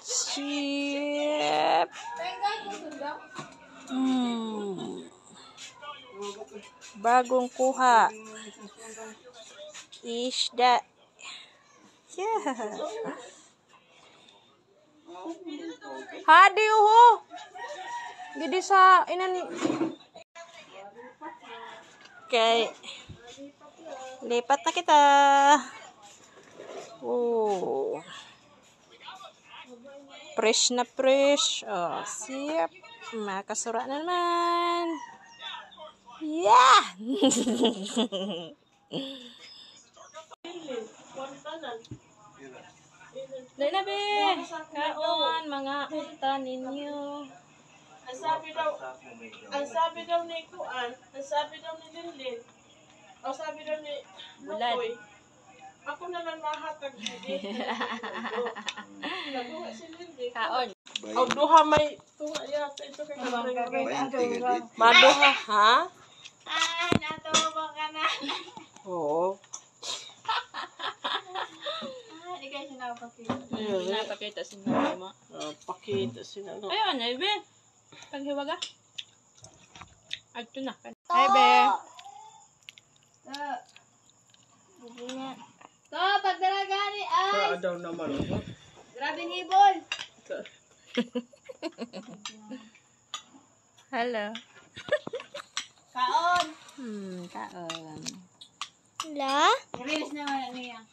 Sip. Bagong kuha. Isda. Yeah. Hadi uho. Gidi sa inani. Okay. Lipat na kita. Oh. Fresh na fresh. Oh, siap. Makasura na naman. Yeah. Dahil na be. Kaon mga unta ninyo. Ang sabi daw ni Kuan, ang sabi daw ni Lilin, ang sabi daw ni Lukoy, ako naman mahatag dito. Naguha si Lilin. Kaon. O duha may tuwa yata ito kay Maduha, ha? Natuwa ka na. Oo. Hindi kayo sinapakita. Napakita si nanay mo. Pakita sila. Ayun, ay be. Paghiwaga. Agto na. Ay be. To, pagdaragani ay. Daw naman. Grabe hibol. Hello. Kaon. Kaon. Hala? Release naman niya.